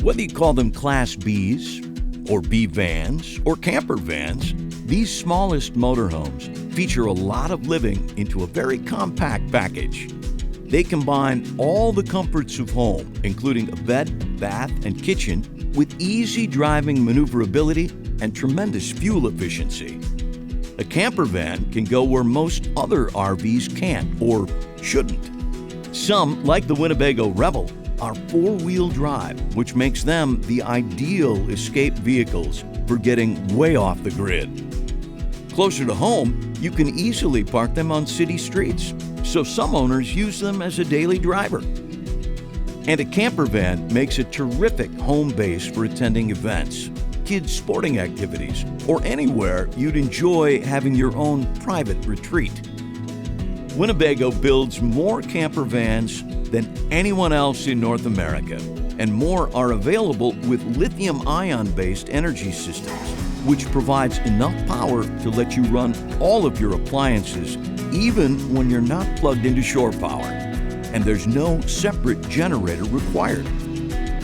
Whether you call them Class Bs, or B vans, or camper vans, these smallest motorhomes feature a lot of living into a very compact package. They combine all the comforts of home, including a bed, bath, and kitchen, with easy driving maneuverability and tremendous fuel efficiency. A camper van can go where most other RVs can't or shouldn't. Some, like the Winnebago Revel, are four-wheel drive, which makes them the ideal escape vehicles for getting way off the grid. Closer to home, you can easily park them on city streets, so some owners use them as a daily driver. And a camper van makes a terrific home base for attending events, kids' sporting activities, or anywhere you'd enjoy having your own private retreat. Winnebago builds more camper vans than anyone else in North America, and more are available with lithium-ion-based energy systems, which provides enough power to let you run all of your appliances even when you're not plugged into shore power, and there's no separate generator required.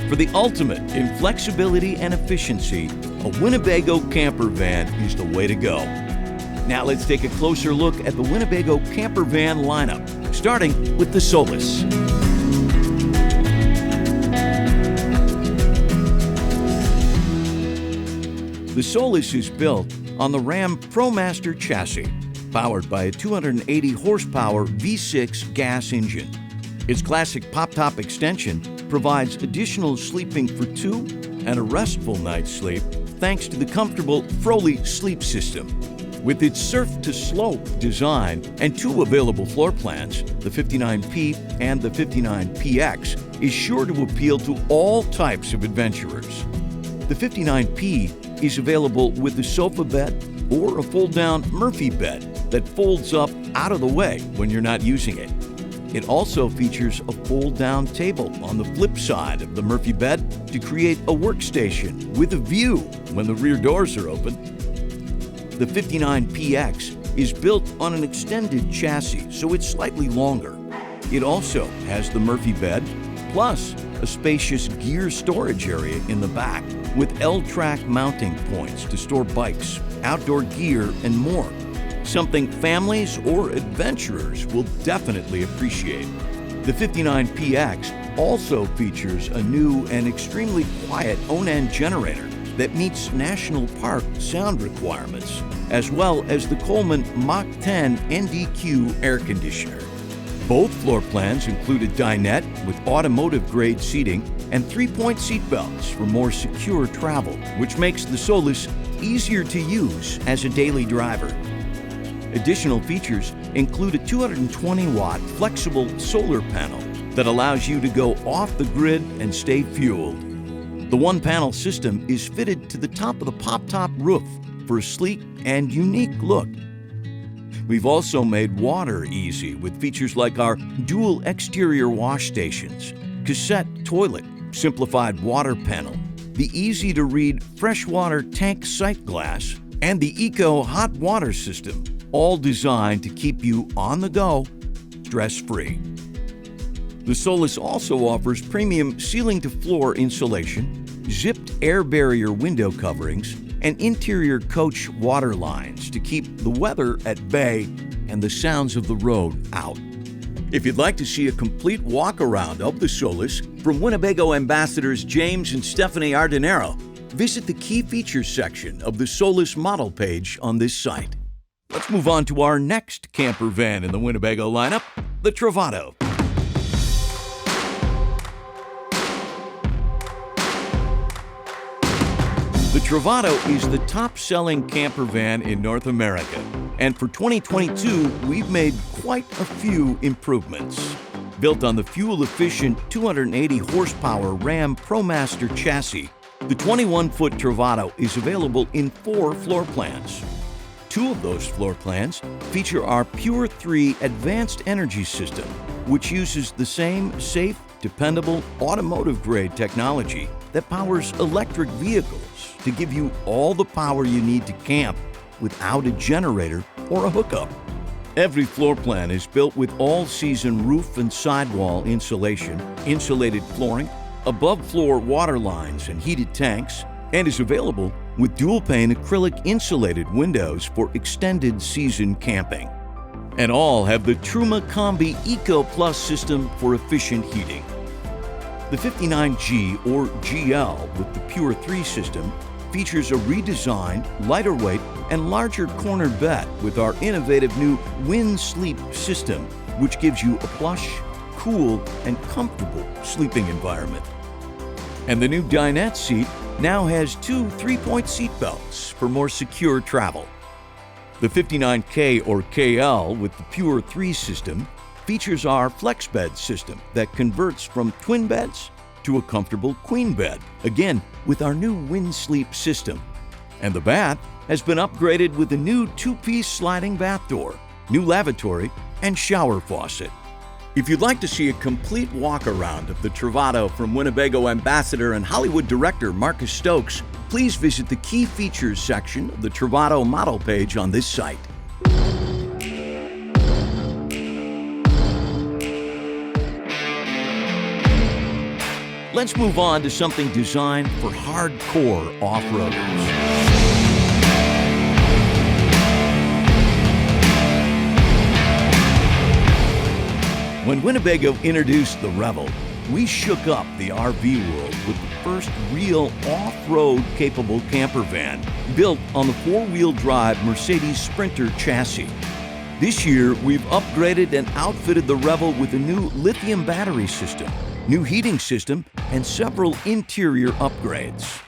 For the ultimate in flexibility and efficiency, a Winnebago camper van is the way to go. Now let's take a closer look at the Winnebago camper van lineup, starting with the Solis. The Solis is built on the Ram ProMaster chassis, powered by a 280 horsepower V6 gas engine. Its classic pop-top extension provides additional sleeping for two and a restful night's sleep thanks to the comfortable Froley sleep system. With its surf-to-slope design and two available floor plans, the 59P and the 59PX is sure to appeal to all types of adventurers. The 59P is available with a sofa bed or a fold-down Murphy bed that folds up out of the way when you're not using it. It also features a fold-down table on the flip side of the Murphy bed to create a workstation with a view when the rear doors are open. The 59PX is built on an extended chassis, so it's slightly longer. It also has the Murphy bed, plus a spacious gear storage area in the back with L-track mounting points to store bikes, outdoor gear, and more. Something families or adventurers will definitely appreciate. The 59PX also features a new and extremely quiet Onan generator that meets National Park sound requirements, as well as the Coleman Mach 10 NDQ air conditioner. Both floor plans include a dinette with automotive-grade seating and three-point seat belts for more secure travel, which makes the Solis easier to use as a daily driver. Additional features include a 220-watt flexible solar panel that allows you to go off the grid and stay fueled. The one-panel system is fitted to the top of the pop-top roof for a sleek and unique look. We've also made water easy with features like our dual exterior wash stations, cassette toilet, simplified water panel, the easy-to-read freshwater tank sight glass, and the Eco hot water system, all designed to keep you on the go, stress-free. The Solis also offers premium ceiling-to-floor insulation, zipped air barrier window coverings, and interior coach water lines to keep the weather at bay and the sounds of the road out. If you'd like to see a complete walk-around of the Solis from Winnebago ambassadors James and Stephanie Ardenaro, visit the key features section of the Solis model page on this site. Let's move on to our next camper van in the Winnebago lineup, the Travato. The Travato is the top-selling camper van in North America, and for 2022, we've made quite a few improvements. Built on the fuel-efficient 280 horsepower Ram ProMaster chassis, the 21-foot Travato is available in 4 floor plans. 2 of those floor plans feature our Pure 3 advanced energy system, which uses the same safe, dependable, automotive-grade technology that powers electric vehicles to give you all the power you need to camp without a generator or a hookup. Every floor plan is built with all-season roof and sidewall insulation, insulated flooring, above-floor water lines and heated tanks, and is available with dual-pane acrylic insulated windows for extended season camping. And all have the Truma Combi Eco Plus system for efficient heating. The 59G or GL with the Pure 3 system features a redesigned, lighter weight, and larger corner bed with our innovative new WinSleep system, which gives you a plush, cool, and comfortable sleeping environment. And the new dinette seat now has two 3-point seat belts for more secure travel. The 59K or KL with the Pure 3 system features our FlexBed system that converts from twin beds to a comfortable queen bed, again with our new WinSleep system. And the bath has been upgraded with a new 2-piece sliding bath door, new lavatory, and shower faucet. If you'd like to see a complete walk-around of the Travato from Winnebago Ambassador and Hollywood director Marcus Stokes, please visit the Key Features section of the Travato model page on this site. Let's move on to something designed for hardcore off-roaders. When Winnebago introduced the Revel, we shook up the RV world with the first real off-road capable camper van built on the 4-wheel drive Mercedes Sprinter chassis. This year, we've upgraded and outfitted the Revel with a new lithium battery system, new heating system, and several interior upgrades.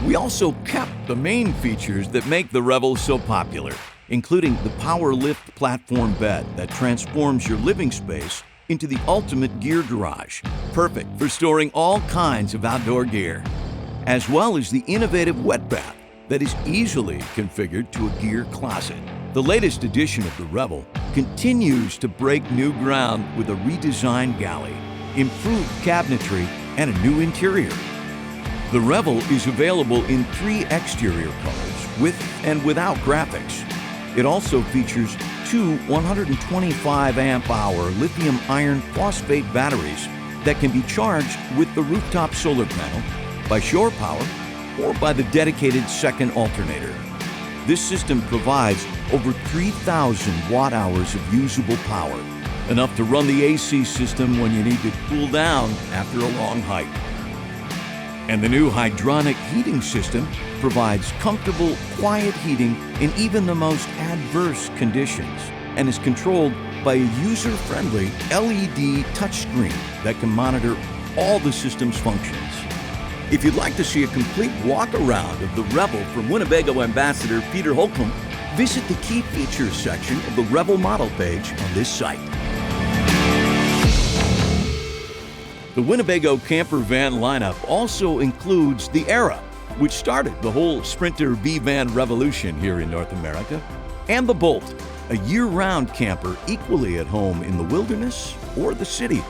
We also kept the main features that make the Revel so popular, including the Power Lift platform bed that transforms your living space into the ultimate gear garage, perfect for storing all kinds of outdoor gear, as well as the innovative wet bath that is easily configured to a gear closet. The latest edition of the Revel continues to break new ground with a redesigned galley, improved cabinetry, and a new interior. The Revel is available in 3 exterior colors, with and without graphics. It also features 2 125 amp hour lithium iron phosphate batteries that can be charged with the rooftop solar panel, by shore power, or by the dedicated second alternator. This system provides over 3,000 watt-hours of usable power, enough to run the AC system when you need to cool down after a long hike. And the new hydronic heating system provides comfortable, quiet heating in even the most adverse conditions and is controlled by a user-friendly LED touchscreen that can monitor all the system's functions. If you'd like to see a complete walk-around of the Revel from Winnebago Ambassador Peter Holcomb, visit the Key Features section of the Revel model page on this site. The Winnebago camper van lineup also includes the Era, which started the whole Sprinter V-van revolution here in North America, and the Bolt, a year-round camper equally at home in the wilderness or the city.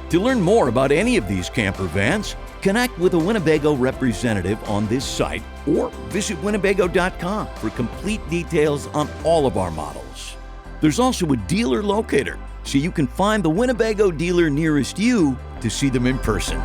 To learn more about any of these camper vans, connect with a Winnebago representative on this site or visit Winnebago.com for complete details on all of our models. There's also a dealer locator, so you can find the Winnebago dealer nearest you to see them in person.